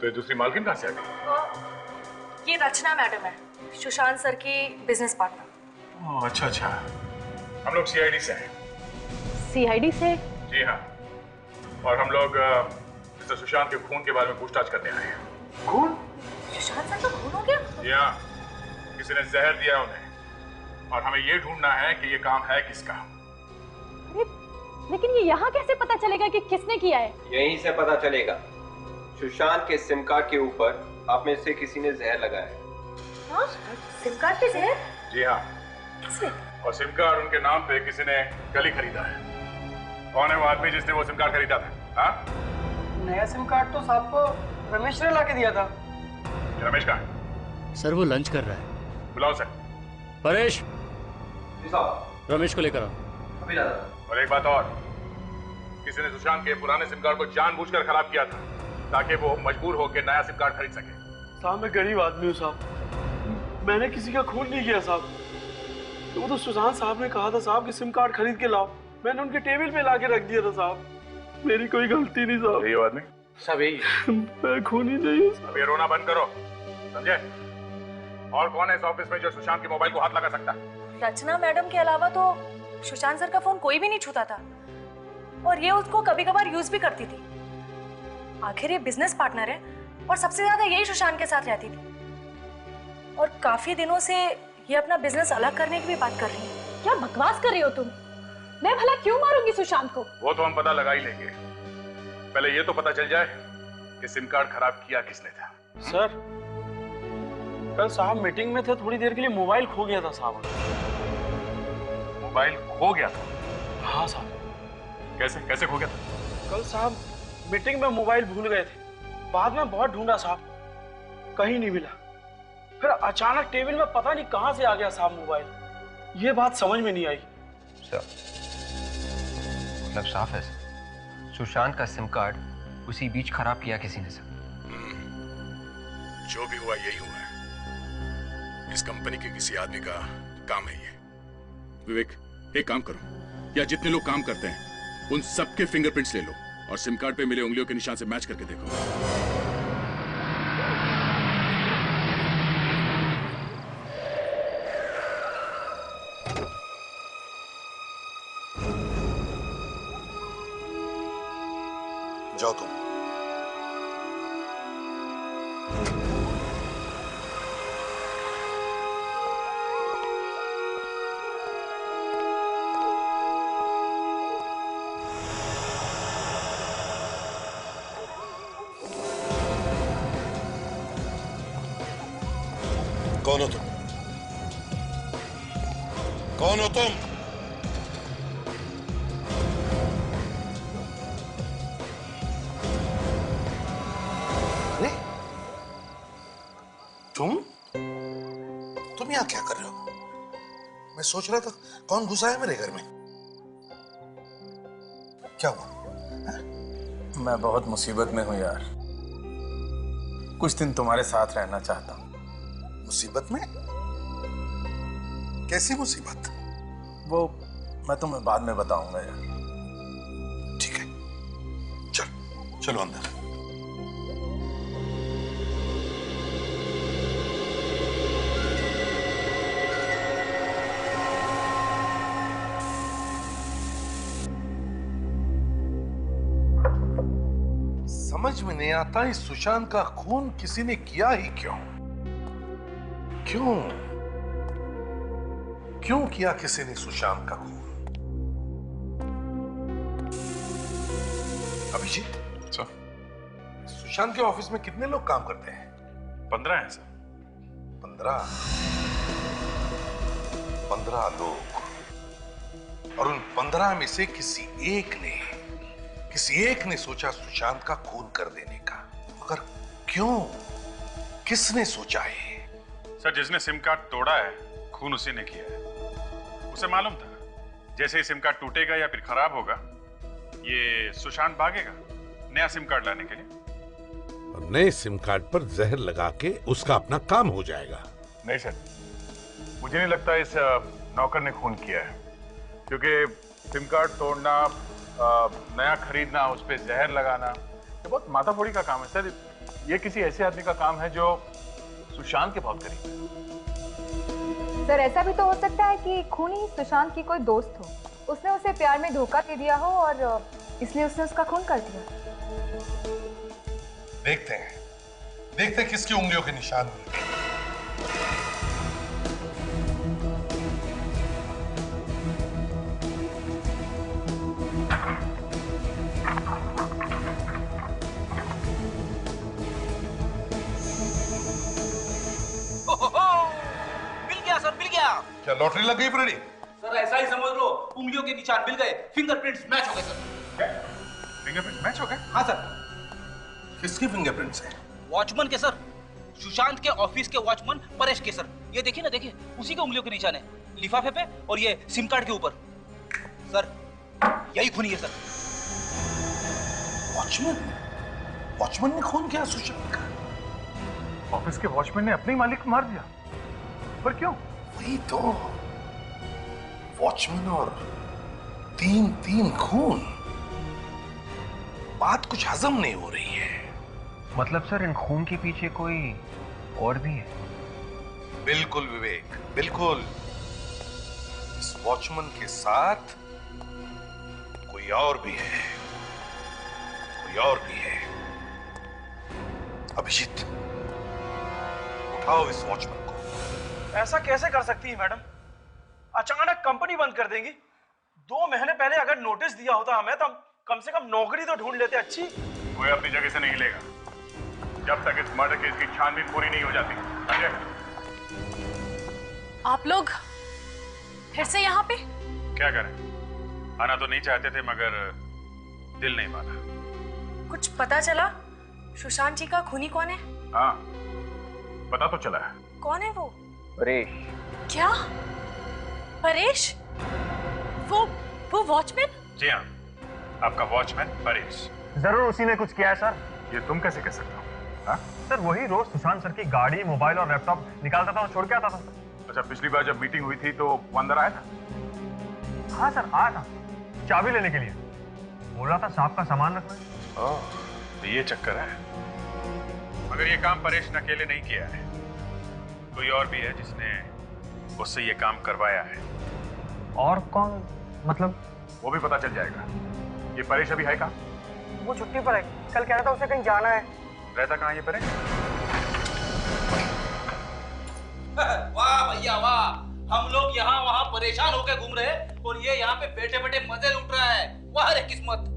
Speaker 10: तो ये दूसरी मालकिन कहाँ से आ गई?
Speaker 14: ये रचना मैडम है, सुशांत सर की बिजनेस पार्टनर।
Speaker 10: ओह अच्छा अच्छा, हम लोग सीआईडी से हैं।
Speaker 14: सीआईडी से?
Speaker 10: जी हाँ, और हम लोग मिस्टर सुशांत के खून के बारे में पूछताछ करने आए हैं।
Speaker 14: खून? सुशांत सर का खून हो गया?
Speaker 10: जी हाँ, किसी ने जहर दिया उन्हें, और हमें ये ढूंढना है कि ये काम है किसका।
Speaker 14: अरे लेकिन ये यहाँ कैसे पता चलेगा कि किसने किया है?
Speaker 8: यहीं से पता चलेगा। सुशांत के सिम कार्ड के ऊपर आप में से किसी ने जहर लगाया है।
Speaker 14: हाँ? सिम कार्ड पे जहर?
Speaker 10: जी हाँ।
Speaker 14: किसने?
Speaker 10: और सिम कार्ड उनके नाम पे किसी ने कल ही खरीदा है। कौन है वो आदमी जिसने वो सिम कार्ड खरीदा था? हाँ?
Speaker 15: नया सिम कार्ड तो साहब को रमेश ने ला के दिया था।
Speaker 10: रमेश कहाँ है?
Speaker 5: सर वो लंच कर रहा है।
Speaker 10: बुलाओ सर।
Speaker 5: परेश,
Speaker 8: जी साहब।
Speaker 5: रमेश को लेकर आओ।
Speaker 8: अभी ला रहा।
Speaker 10: और एक बात और, किसी ने सुशांत के पुराने सिम कार्ड को जानबूझकर खराब किया था ताकि वो मजबूर होकर नया सिम कार्ड खरीद सके।
Speaker 15: साहब मैं गरीब आदमी हूँ साहब, मैंने किसी का खून नहीं किया साहब। तो वो तो सुशांत साहब ने कहा था साहब कि सिम कार्ड खरीद के लाओ, मैंने उनके टेबल पे ला के रख दिया था साहब। मेरी कोई गलती नहीं साहब।
Speaker 10: यही आदमी?
Speaker 7: सब यही।
Speaker 15: मैं खून ही नहीं हूँ।
Speaker 10: अब ये रोना बंद करो, समझे? और कौन है इस ऑफिस में जो सुशांत के मोबाइल को हाथ लगा सकता है?
Speaker 14: रचना मैडम के अलावा तो सुशांत सर का फोन कोई भी नहीं छूता था और ये उसको कभी कभार यूज भी करती थी। आखिर ये बिजनेस पार्टनर है और सबसे ज्यादा यही सुशांत के साथ रहती थी और काफी दिनों से ये अपना बिजनेस अलग करने की भी बात कर रही है।
Speaker 2: क्या बकवास कर रही हो तुम? मैं भला क्यों मारूंगी सुशांत को?
Speaker 10: वो तो हम पता लगा ही लेंगे, पहले ये तो पता चल जाए कि सिम कार्ड खराब किया किसने था।
Speaker 15: सर कल साहब मीटिंग में थे, थोड़ी देर के लिए मोबाइल खो गया था साहब।
Speaker 10: मोबाइल खो गया था?
Speaker 15: हाँ साहब।
Speaker 10: कैसे कैसे खो गया था?
Speaker 15: कल साहब मीटिंग में मोबाइल भूल गए थे, बाद में बहुत ढूंढा साहब, कहीं नहीं मिला। फिर अचानक टेबल में पता नहीं कहां से आ गया साहब मोबाइल। ये बात समझ में नहीं आई।
Speaker 8: मतलब साफ है सुशांत का सिम कार्ड उसी बीच खराब किया किसी ने सर।
Speaker 10: जो भी हुआ यही हुआ है, इस कंपनी के किसी आदमी का काम है ये। विवेक एक काम करो, या जितने लोग काम करते हैं उन सबके फिंगरप्रिंट्स ले लो और सिम कार्ड पे मिले उंगलियों के निशान से मैच करके देखो।
Speaker 12: जाओ तुम। कौन हो तुम? कौन हो तुम? तुम यहाँ क्या कर रहे हो? मैं सोच रहा था कौन घुसा है मेरे घर में। क्या हुआ?
Speaker 16: मैं बहुत मुसीबत में हूँ यार, कुछ दिन तुम्हारे साथ रहना चाहता हूँ।
Speaker 12: मुसीबत में? कैसी मुसीबत?
Speaker 16: वो मैं तुम्हें बाद में बताऊंगा यार।
Speaker 12: ठीक है, चलो अंदर। समझ में नहीं आता इस सुशांत का खून किसी ने किया ही क्यों? क्यों किया किसी ने सुशांत का खून? अभिजीत सर, सुशांत के ऑफिस में कितने लोग काम करते हैं?
Speaker 10: 15 हैं सर।
Speaker 12: 15 लोग, और उन 15 में से किसी एक ने सोचा सुशांत का खून कर देने का। मगर क्यों? किसने सोचा है?
Speaker 10: सर जिसने सिम कार्ड तोड़ा है खून उसी ने किया है। उसे मालूम था जैसे ही सिम कार्ड टूटेगा या फिर खराब होगा ये सुशांत भागेगा नया सिम कार्ड लाने के लिए।
Speaker 12: और नए सिम कार्ड पर जहर लगा के उसका अपना काम हो जाएगा।
Speaker 10: नहीं सर, मुझे नहीं लगता इस नौकर ने खून किया है, क्योंकि सिम कार्ड तोड़ना, नया खरीदना, उस पर जहर लगाना ये बहुत माथाफोड़ी का काम है सर। ये किसी ऐसे आदमी का काम है जो सुशांत के बहुत करीब है।
Speaker 9: सर ऐसा भी तो हो सकता है कि खूनी सुशांत की कोई दोस्त हो, उसने उसे प्यार में धोखा दे दिया हो और इसलिए उसने उसका खून कर दिया।
Speaker 12: देखते हैं किसकी उंगलियों के निशान मिलते हैं। क्या लॉटरी लग गई फ्रेडी?
Speaker 7: सर ऐसा ही समझ लो, उंगलियों के निशान मिल गए, फिंगरप्रिंट्स मैच हो गए सर।
Speaker 10: फिंगरप्रिंट्स मैच हो गए?
Speaker 7: हाँ सर।
Speaker 12: किसके फिंगरप्रिंट्स हैं?
Speaker 7: वॉचमैन के सर, सुशांत के ऑफिस के वॉचमैन परेश के सर। ये देखिए ना, देखिए उसी के उंगलियों के निशान है, लिफाफे पे और ये सिम कार्ड के ऊपर। सर यही खूनी है सर।
Speaker 12: वॉचमैन ने खून किया सुशांत का?
Speaker 10: ऑफिस के वॉचमैन ने अपने मालिक को मार दिया? पर क्यों?
Speaker 12: वही तो, वॉचमैन और तीन खून। बात कुछ हजम नहीं हो रही है।
Speaker 8: मतलब सर इन खून के पीछे कोई और भी है?
Speaker 12: बिल्कुल विवेक, बिल्कुल। इस वॉचमैन के साथ कोई और भी है, कोई और भी है। अभिजीत, उठाओ इस वॉचमैन को।
Speaker 15: ऐसा कैसे कर सकती है मैडम? अचानक कंपनी बंद कर देंगी? 2 महीने पहले अगर नोटिस दिया होता हमें तो हम कम से कम नौकरी तो ढूंढ लेते। अच्छी
Speaker 6: कोई अपनी जगह से नहीं हिलेगा जब तक इस मर्डर केस की छानबीन पूरी नहीं हो जाती। अजय,
Speaker 14: आप लोग फिर से यहाँ पे?
Speaker 6: क्या करें, आना तो नहीं चाहते थे मगर दिल नहीं माना।
Speaker 14: कुछ पता चला सुशांत जी का खूनी कौन है?
Speaker 6: हाँ, पता तो चला है।
Speaker 14: कौन है वो?
Speaker 8: परेश।
Speaker 14: क्या? परेश? वो वॉचमैन?
Speaker 6: जी हाँ, आपका वॉचमैन परेश।
Speaker 17: जरूर उसी ने कुछ किया है सर।
Speaker 6: ये तुम कैसे कह सकते हो? हाँ?
Speaker 17: सर वही रोज सुशांत सर की गाड़ी, मोबाइल और लैपटॉप निकालता था और छोड़ के आता था।
Speaker 6: अच्छा, पिछली बार जब मीटिंग हुई थी तो वो अंदर आया था?
Speaker 17: हाँ सर, आया था चाबी लेने के लिए। बोल रहा था साहब का सामान रखना है।
Speaker 6: तो ये चक्कर है। मगर ये काम परेश ने अकेले नहीं किया है, कोई और भी है जिसने उससे ये काम करवाया है।
Speaker 17: और कौन? मतलब
Speaker 6: वो भी पता चल जाएगा। ये परेश अभी है कहाँ?
Speaker 17: वो छुट्टी पर है, कल कह रहा था उसे कहीं जाना है।
Speaker 6: रहता कहाँ ये परेश?
Speaker 13: वाह भैया वाह, हम लोग यहाँ वहाँ परेशान होकर घूम रहे हैं और ये यहाँ पे बैठे बैठे मजे लूट रहा है। वाह रे किस्मत।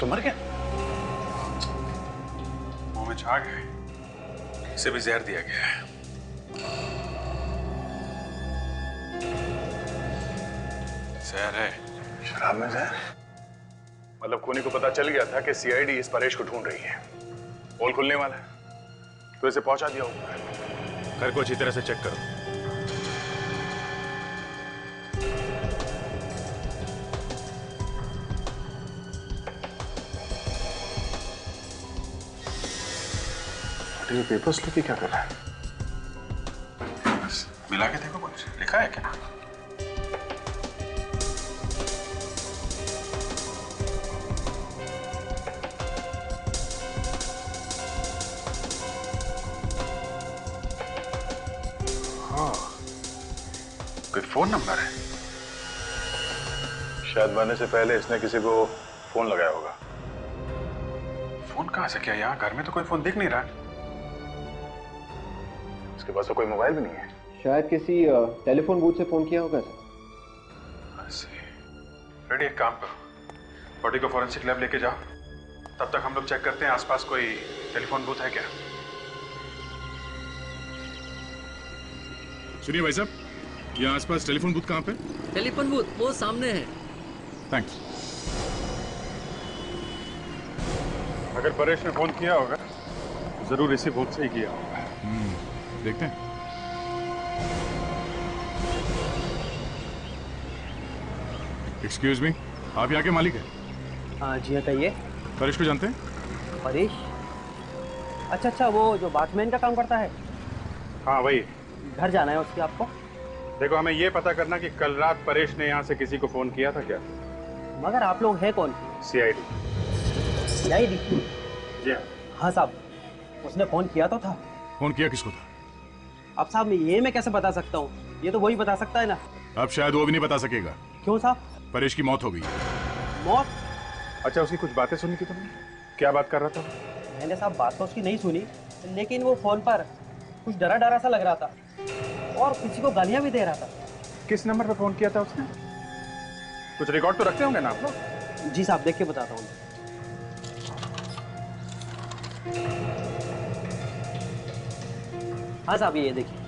Speaker 6: तो मर गया? मुंह में झाग है, इसे भी जहर दिया गया है। जहर है?
Speaker 10: शराब में जहर?
Speaker 6: मतलब खूनी को पता चल गया था कि सीआईडी इस परेश को ढूंढ रही है, पोल खुलने वाला है, तो इसे पहुंचा दिया होगा। घर को अच्छी तरह से चेक करो।
Speaker 10: ये पेपर्स लेके क्या कर रहा है?
Speaker 6: बस मिला के देखो, कुछ लिखा है क्या?
Speaker 10: हाँ, कोई फोन नंबर है। शायद मरने से पहले इसने किसी को फोन लगाया होगा।
Speaker 6: फोन कहां से? क्या यहाँ घर में तो कोई फोन दिख नहीं रहा।
Speaker 10: उसके पास तो कोई मोबाइल भी नहीं है।
Speaker 8: शायद किसी टेलीफोन बूथ से फोन किया होगा
Speaker 6: सर। रेडी, एक काम करो, बॉडी को फॉरेंसिक लैब लेके जाओ, तब तक हम लोग चेक करते हैं आसपास कोई टेलीफोन बूथ है क्या।
Speaker 10: सुनिए भाई साहब, यहाँ आसपास टेलीफोन बूथ कहाँ पे?
Speaker 5: टेलीफोन बूथ वो सामने है।
Speaker 10: थैंक्स।
Speaker 6: अगर परेश ने फोन किया होगा तो जरूर इसी बूथ से ही किया होगा।
Speaker 10: देखते हैं। एक्सक्यूज मी, आप यहाँ के मालिक हैं?
Speaker 18: हाँ जी, कहिए।
Speaker 10: परेश को जानते हैं?
Speaker 18: परेश? अच्छा, वो जो वॉचमैन का काम करता है।
Speaker 6: हाँ वही।
Speaker 18: घर जाना है उसकी आपको?
Speaker 6: देखो, हमें ये पता करना कि कल रात परेश ने यहाँ से किसी को फोन किया था क्या?
Speaker 18: मगर आप लोग हैं कौन?
Speaker 6: सीआईडी।
Speaker 18: सीआईडी?
Speaker 6: जी
Speaker 18: हाँ साहब, उसने फोन किया तो था।
Speaker 10: फोन किया किसको था?
Speaker 18: अब साहब ये मैं कैसे बता सकता हूँ? ये तो वही बता सकता है ना।
Speaker 10: अब शायद वो भी नहीं बता सकेगा।
Speaker 18: क्यों साहब?
Speaker 10: परेश की मौत हो गई।
Speaker 18: मौत?
Speaker 6: अच्छा, उसकी कुछ बातें सुनी थी तुमने? क्या बात कर रहा था?
Speaker 18: मैंने साहब बात तो उसकी नहीं सुनी, लेकिन वो फोन पर कुछ डरा डरा सा लग रहा था और किसी को गालियां भी दे रहा था।
Speaker 6: किस नंबर पे फोन किया था उसने? कुछ रिकॉर्ड तो रखते होंगे ना आप लोग?
Speaker 18: जी साहब, देख के बताता हूँ। हाँ साहब, ये देखिए।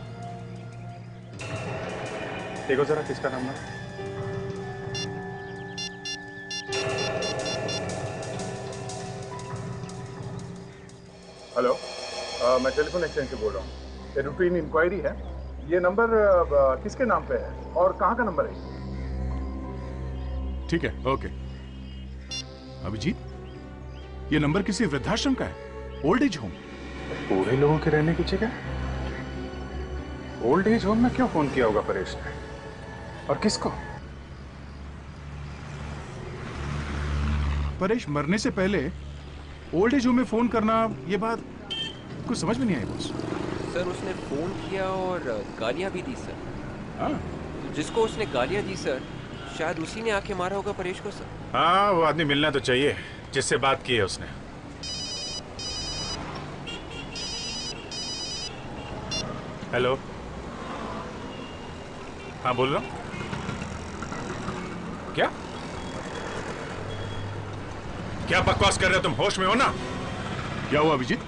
Speaker 6: देखो जरा किसका नंबर है।
Speaker 10: हेलो, मैं टेलीफोन एक्सचेंज से बोल रहा हूँ। ये रूटीन इंक्वायरी है। ये नंबर किसके नाम पे है और कहाँ का नंबर है? ठीक है, ओके। अभिजीत, ये नंबर किसी वृद्धाश्रम का है, ओल्ड एज होम।
Speaker 6: बूढ़े लोगों के रहने की जगह ओल्ड एज होम में क्यों फोन किया होगा परेश ने, और किसको?
Speaker 10: परेश मरने से पहले ओल्ड एज होम में फोन करना, ये बात कुछ समझ में नहीं आई बॉस।
Speaker 8: सर उसने फोन किया और गालियां भी दी सर।
Speaker 10: हाँ?
Speaker 8: जिसको उसने गालियां दी सर, शायद उसी ने आके मारा होगा परेश को सर।
Speaker 10: हाँ, वो आदमी मिलना तो चाहिए जिससे बात की है उसने। हेलो, हाँ बोल रहा हूँ। क्या क्या बकवास कर रहे हो तुम? होश में हो ना? क्या हुआ अभिजीत?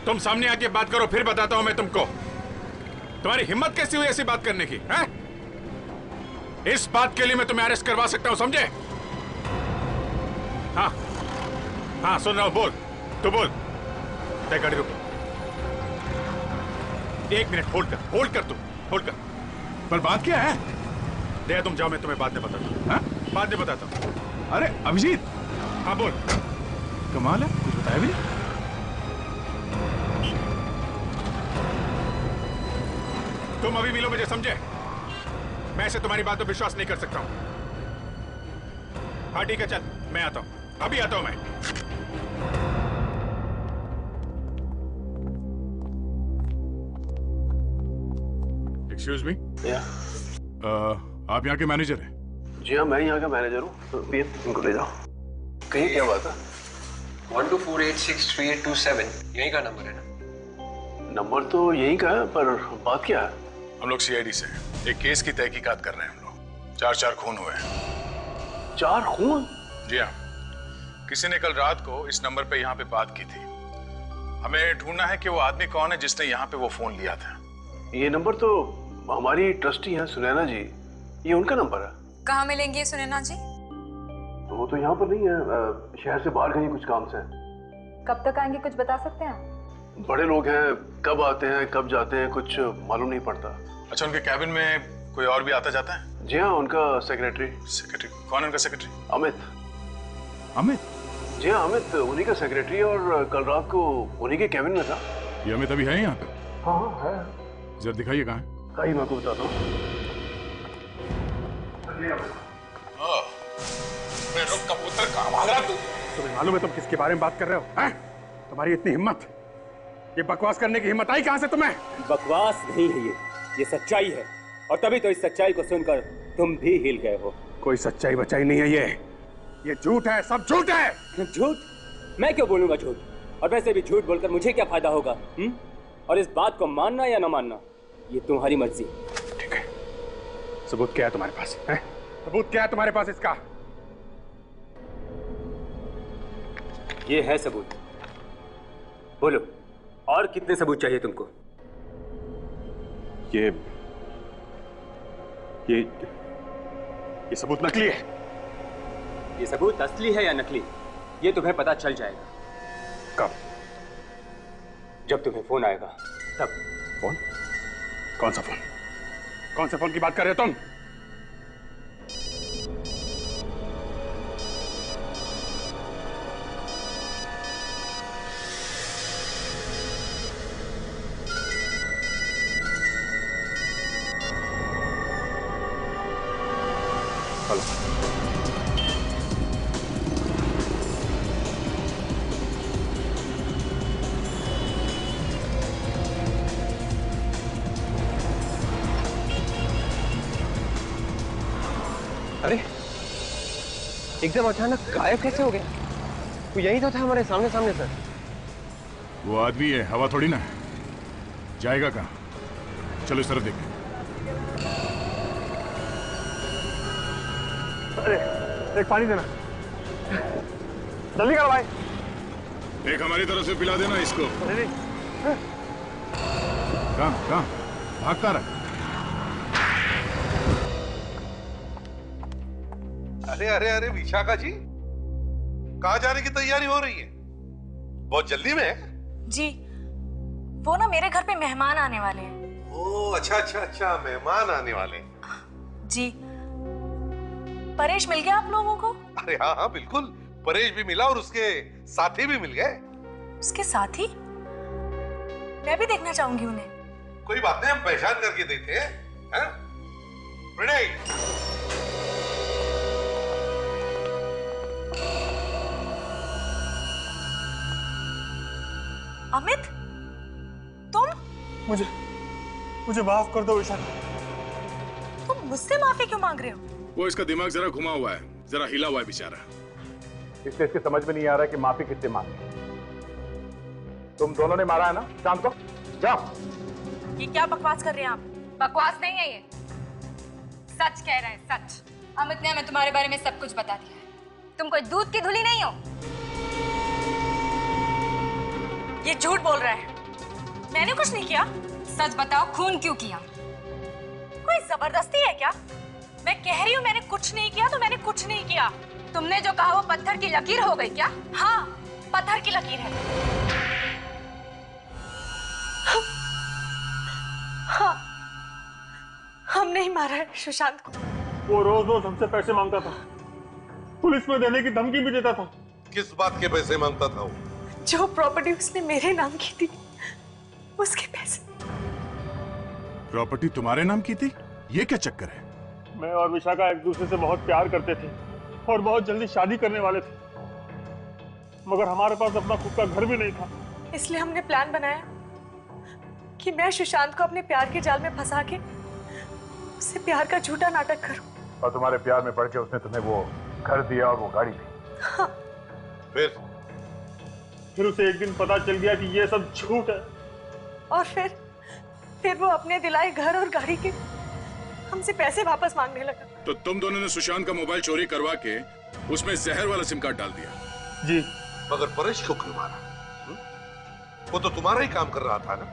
Speaker 10: तुम सामने आके बात करो, फिर बताता हूं मैं तुमको। तुम्हारी हिम्मत कैसी हुई ऐसी बात करने की? हैं? इस बात के लिए मैं तुम्हें अरेस्ट करवा सकता हूं, समझे? हाँ हाँ, सुन रहा हूं, बोल। तू बोल। तय गाड़ी रुको। 1 मिनट होल्ड कर तू, होल्ड कर। पर बात क्या है? दे तुम जाओ, मैं तुम्हें बाद में बताता हूँ। हाँ? बाद में बताता हूँ। अरे अभिजीत। हाँ बोल। कमाल है, कुछ बताया भी नहीं। तुम अभी मिलो मुझे, समझे? मैं ऐसे तुम्हारी बात पर विश्वास नहीं कर सकता हूं। हाँ ठीक है, चल मैं आता हूं, अभी आता हूं मैं। Excuse me. आप यहाँ के मैनेजर हैं?
Speaker 11: जी हाँ, मैं यहाँ का मैनेजर हूँ। तो इनको ले जाओ। कहीं क्या बात है?
Speaker 8: 1248632827 यही का नंबर है ना?
Speaker 11: नंबर तो यही का है, पर बात क्या है?
Speaker 10: हम लोग सीआईडी से एक केस की तहकीकात कर रहे हैं। हम लोग 4 खून हुए हैं।
Speaker 11: 4 खून?
Speaker 10: जी हाँ। किसी ने कल रात को इस नंबर पे यहाँ पे बात की थी। हमें ढूंढना है कि वो आदमी कौन है जिसने यहाँ पे वो फोन लिया था।
Speaker 11: ये नंबर तो हमारी ट्रस्टी है सुनैना जी, ये उनका नंबर है।
Speaker 9: कहाँ मिलेंगे सुनैना जी?
Speaker 11: वो तो यहाँ पर नहीं है, शहर से बाहर गई कुछ काम से।
Speaker 9: कब तक आएंगे, कुछ बता सकते हैं?
Speaker 11: बड़े लोग हैं, कब आते हैं कब जाते हैं कुछ मालूम नहीं पड़ता।
Speaker 10: अच्छा, उनके कैबिन में कोई और भी आता जाता है?
Speaker 11: जी हाँ, उनका सेक्रेटरी।
Speaker 10: सेक्रेटरी कौन है उनका सेक्रेटरी?
Speaker 11: अमित।
Speaker 10: अमित?
Speaker 11: जी हाँ, अमित उन्हीं का सेक्रेटरी, और कल रात को उन्हीं के कैबिन में था।
Speaker 10: ये अमित अभी है यहाँ पे?
Speaker 11: हाँ हाँ है।
Speaker 10: जरा दिखाइए कहाँ है।
Speaker 11: कहीं मैं आपको बताता हूँ।
Speaker 10: कबूतर कहाँ भाग रहा तू? तुम्हें मालूम है तुम किसके बारे में बात कर रहे हो? हैं? तुम्हारी इतनी हिम्मत, ये बकवास करने की हिम्मत आई कहाँ से तुम्हें?
Speaker 19: बकवास नहीं है ये सच्चाई है, और तभी तो इस सच्चाई को सुनकर तुम भी हिल गए हो।
Speaker 10: कोई सच्चाई बचाई नहीं है, ये झूठ है, सब झूठ है।
Speaker 19: झूठ? मैं क्यों बोलूंगा झूठ? और वैसे भी झूठ बोलकर मुझे क्या फायदा होगा? और इस बात को मानना या न मानना ये तुम्हारी मर्जी।
Speaker 10: ठीक है, सबूत क्या है तुम्हारे पास? है? सबूत क्या है तुम्हारे पास इसका?
Speaker 19: ये है सबूत। बोलो, और कितने सबूत चाहिए तुमको?
Speaker 10: ये सबूत नकली है।
Speaker 19: ये सबूत असली है या नकली, ये तुम्हें पता चल जाएगा।
Speaker 10: कब?
Speaker 19: जब तुम्हें फोन आएगा तब।
Speaker 10: फोन? कौन सा फोन? कौन से फोन की बात कर रहे हो तुम?
Speaker 8: अरे एकदम अचानक गायब कैसे हो गया? वो यही तो था हमारे सामने सामने सर।
Speaker 10: वो आदमी है, हवा थोड़ी ना है। जाएगा कहाँ? चलो इस तरफ देखें।
Speaker 17: अरे एक पानी देना, जल्दी करो भाई।
Speaker 10: एक हमारी तरफ से पिला देना इसको। कहाँ भागता रहा?
Speaker 12: अरे अरे अरे विशाखा जी, कहाँ जाने की तैयारी हो रही है? बहुत जल्दी में है?
Speaker 14: जी, वो ना मेरे घर पे मेहमान आने वाले हैं।
Speaker 12: ओह अच्छा अच्छा अच्छा, मेहमान आने वाले हैं।
Speaker 14: जी, परेश मिल गया आप लोगों को?
Speaker 12: अरे हाँ हाँ बिल्कुल, परेश भी मिला और उसके साथी भी मिल गए।
Speaker 14: उसके साथी? मैं भी देखना चाहूंगी उन्हें।
Speaker 12: कोई बात नहीं, हम पहचान करके देते हैं। हैं? प्रणय।
Speaker 14: अमित, मुझे माफ कर दो ईशा। तुम मुझसे माफी क्यों मांग रहे हो?
Speaker 10: वो इसका दिमाग जरा घुमा हुआ है, जरा हिला हुआ है बेचारा, इसलिए इसके समझ में नहीं आ रहा कि माफी किससे मांगे। तुम दोनों ने मारा है ना शाम को? जाओ।
Speaker 14: ये क्या बकवास कर रहे हैं आप?
Speaker 9: बकवास नहीं है, ये सच कह रहा है, सच। अमित ने हमें तुम्हारे बारे में सब कुछ बता दिया है। तुम कोई दूध की धुली नहीं हो।
Speaker 14: ये झूठ बोल रहा है, मैंने कुछ नहीं किया।
Speaker 9: सच बताओ, खून क्यों किया?
Speaker 14: कोई जबरदस्ती है क्या? मैं कह रही हूँ मैंने कुछ नहीं किया तो मैंने कुछ नहीं किया।
Speaker 9: तुमने जो कहा वो पत्थर की लकीर हो गई क्या?
Speaker 14: हाँ, पत्थर की लकीर है। हाँ, हम नहीं मारा है सुशांत को।
Speaker 15: वो रोज रोज हमसे पैसे मांगता था, पुलिस में देने की धमकी भी देता था।
Speaker 12: किस बात के पैसे मांगता था वो?
Speaker 14: जो प्रॉपर्टी उसने मेरे नाम की थी, उसके पैसे।
Speaker 10: प्रॉपर्टी तुम्हारे नाम की थी? ये क्या चक्कर है?
Speaker 15: मैं और विशाखा एक दूसरे से बहुत प्यार करते थे और बहुत जल्दी शादी करने वाले थे, मगर हमारे पास अपना खुद का घर भी नहीं था।
Speaker 14: इसलिए हमने प्लान बनाया कि मैं सुशांत को अपने प्यार के जाल में फंसा के उससे प्यार का झूठा नाटक करूं।
Speaker 10: और तुम्हारे प्यार में पड़ के उसने तुम्हें वो घर दिया और वो गाड़ी दी।
Speaker 14: हाँ।
Speaker 15: फिर उसे एक दिन पता चल गया कि ये सब झूठ है।
Speaker 14: और फिर वो अपने दिलाए घर और गाड़ी के हमसे पैसे वापस मांगने लगा।
Speaker 10: तो तुम दोनों ने सुशांत का मोबाइल चोरी करवा के उसमें जहर वाला सिम कार्ड डाल दिया?
Speaker 15: जी।
Speaker 12: मगर परेश को क्यों मारा? वो तो तुम्हारा ही काम कर रहा था ना।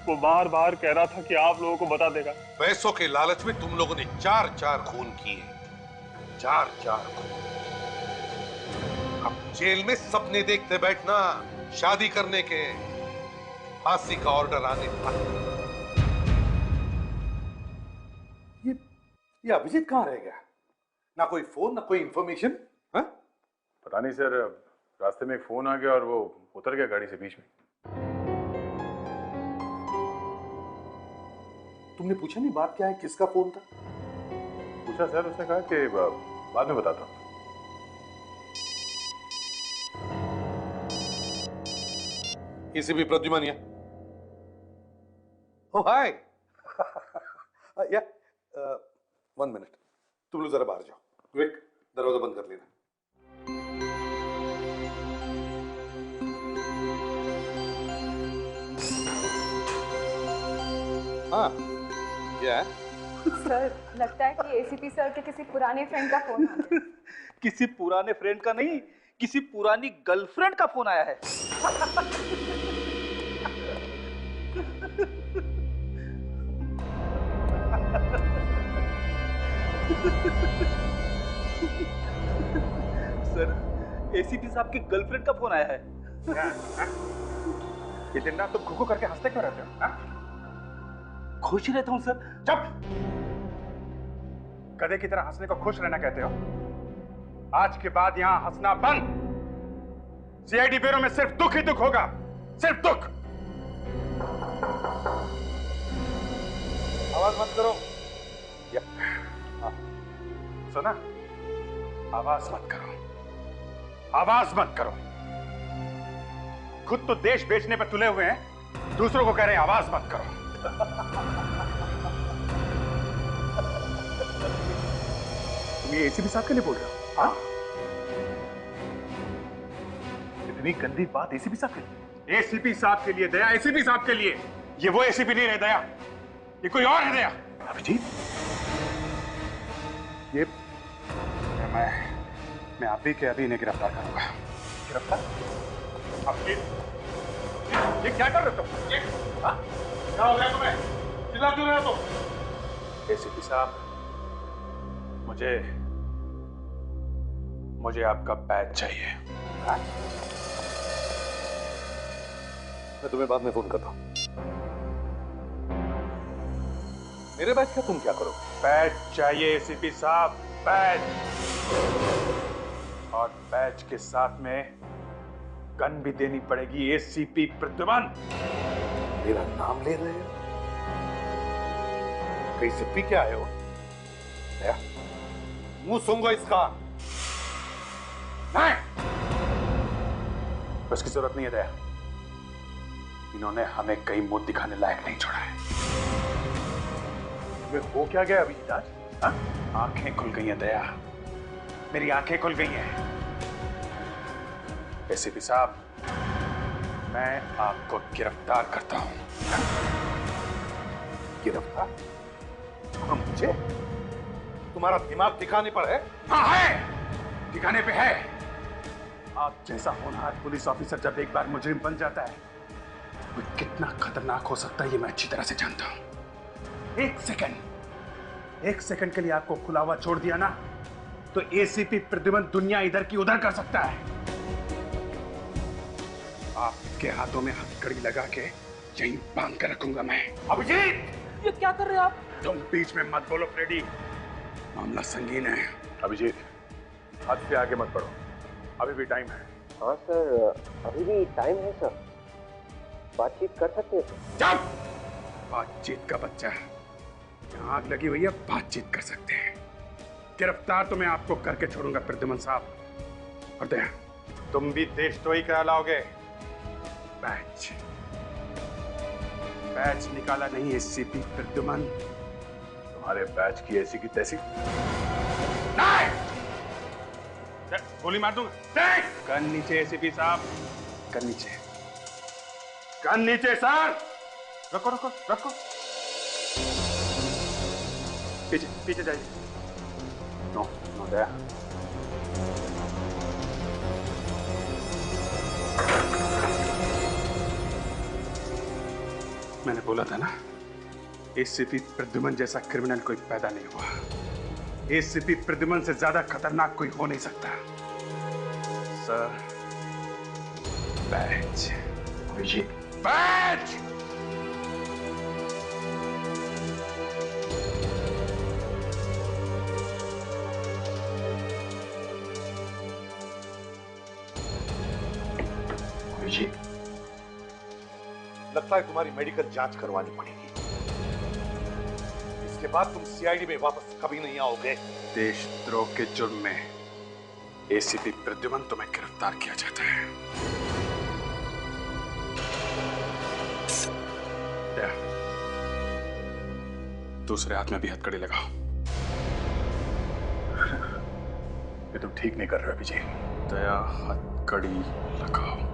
Speaker 15: वो बार बार कह रहा था कि आप लोगों को बता देगा।
Speaker 12: पैसों के लालच में तुम लोगों ने 4 खून किए, 4 खून। अब जेल में सपने देखते बैठना, शादी करने के, फांसी का ऑर्डर आने पर।
Speaker 10: ये अभिजीत कहाँ रह गया? ना कोई फोन, ना कोई इंफॉर्मेशन। पता नहीं सर, रास्ते में एक फोन आ गया और वो उतर गया गाड़ी से बीच में।
Speaker 12: तुमने पूछा नहीं बात क्या है, किसका फोन था?
Speaker 10: पूछा सर, उसने कहा कि बाद में बताता हूँ।
Speaker 12: ACP Pradyuman. Oh, hi. Yeah. 1 minute, तुम लोग जरा बाहर जाओ। क्विक, दरवाजा बंद कर लेना। हाँ, क्या है?
Speaker 9: सर, लगता है कि एसीपी सर के किसी पुराने फ्रेंड का फोन आ गया।
Speaker 7: किसी पुराने फ्रेंड का नहीं, किसी पुरानी गर्लफ्रेंड का फोन आया है। सर, एसीपी साहब की गर्लफ्रेंड का फोन आया है।
Speaker 10: ये दिन रात तुम खुखू करके हंसते क्यों रहते हो?
Speaker 7: खुश रहता हूँ सर।
Speaker 10: चुप! गधे की तरह हंसने को खुश रहना कहते हो? आज के बाद यहाँ हंसना बंद। सीआईडी ब्यूरो में सिर्फ दुख ही दुख होगा, सिर्फ दुख।
Speaker 12: आवाज मत करो।
Speaker 10: सुना? आवाज मत करो, आवाज मत करो। खुद तो देश बेचने पर तुले हुए हैं, दूसरों को कह रहे हैं आवाज मत करो। तुम ये एसीपी साहब के लिए बोल रहे हो? हाँ? इतनी गंदी बात एसीपी साहब के लिए? एसीपी साहब के लिए दया, एसीपी साहब के लिए। ये वो एसीपी नहीं रहे दया, ये कोई और है दया। अभिजीत, ये मैं अभी के अभी इन्हें गिरफ्तार करूंगा। गिरफ्तार? अब ये क्या कर रहे हो? क्या हो गया तुम्हें? चिल्ला क्यों रहे हो तुम? एसीपी साहब, मुझे आपका बैच चाहिए।
Speaker 12: मैं तुम्हें बाद में फोन करता हूं। मेरे बैच का तुम क्या करो?
Speaker 10: बैच चाहिए एसीपी साहब, बैच। और बैच के साथ में गन भी देनी पड़ेगी। एसीपी प्रद्युमन।
Speaker 12: मेरा नाम ले रहे हो? कहीं से पी के आए हो? मुंह सूंघो इसका।
Speaker 10: नहीं, उसकी जरूरत नहीं है दया।
Speaker 6: इन्होंने हमें कई मुंह दिखाने लायक नहीं छोड़ा है।
Speaker 10: तुम्हें हो क्या गया अभी आज? हाँ?
Speaker 6: आंखें खुल गई हैं दया, मेरी आंखें खुल गई हैं। एसीपी साहब, मैं आपको गिरफ्तार करता हूं।
Speaker 12: गिरफ्तार? हाँ, मुझे? तुम्हारा दिमाग ठिकाने पर है?
Speaker 6: हाँ है, ठिकाने पे है। आप जैसा होनहार पुलिस ऑफिसर जब एक बार मुजरिम बन जाता है, वो कितना खतरनाक हो सकता है ये मैं अच्छी तरह से जानता हूं। एक सेकंड के लिए आपको खुला हुआ छोड़ दिया ना, तो एसीपी प्रद्युमन दुनिया इधर की उधर कर सकता है। आपके हाथों में हथकड़ी लगा के यहीं बांध कर रखूंगा मैं।
Speaker 12: अभिजीत,
Speaker 15: ये क्या कर रहे हैं आप?
Speaker 6: तुम बीच में मत बोलो फ्रेडी, मामला संगीन है।
Speaker 10: अभिजीत, हद से आगे मत बढ़ो, अभी भी टाइम है।
Speaker 8: हाँ सर, अभी भी टाइम है सर, बातचीत कर सकते हैं सर।
Speaker 6: चुप! बातचीत का बच्चा, यहाँ आग लगी हुई है, बातचीत कर सकते हैं। गिरफ्तार तो मैं आपको करके छोड़ूंगा प्रद्युमन साहब। और दया,
Speaker 10: तुम भी देशद्रोही करा लाओगे।
Speaker 6: बैच निकाला नहीं एसीपी प्रद्युमन।
Speaker 10: तुम्हारे बैच की ऐसी की तैसी।
Speaker 6: गोली मार दूंगा। गन नीचे एसीपी साहब, गन नीचे, गन नीचे सर। रखो रखो रखो, पीछे पीछे जाइए। नो नो दया, मैंने बोला था ना, एसीपी प्रद्युमन जैसा क्रिमिनल कोई पैदा नहीं हुआ। एसीपी प्रद्युमन से ज्यादा खतरनाक कोई हो नहीं सकता। Sir, batch, batch.
Speaker 12: लगता है तुम्हारी मेडिकल जांच करवानी पड़ेगी। इसके बाद तुम सीआईडी में वापस कभी नहीं आओगे।
Speaker 6: देशद्रोह के जुर्म में एसीपी प्रद्युमन तुम्हें गिरफ्तार किया जाता है। दूसरे हाथ में भी हथकड़ी लगाओ।
Speaker 10: ये तुम ठीक नहीं कर रहे हो विजय।
Speaker 6: दया, हथकड़ी लगाओ।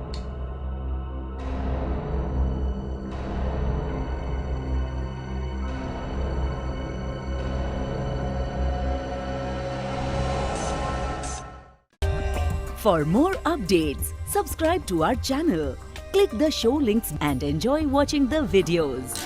Speaker 1: For more updates, subscribe to our channel, click the show links and enjoy watching the videos.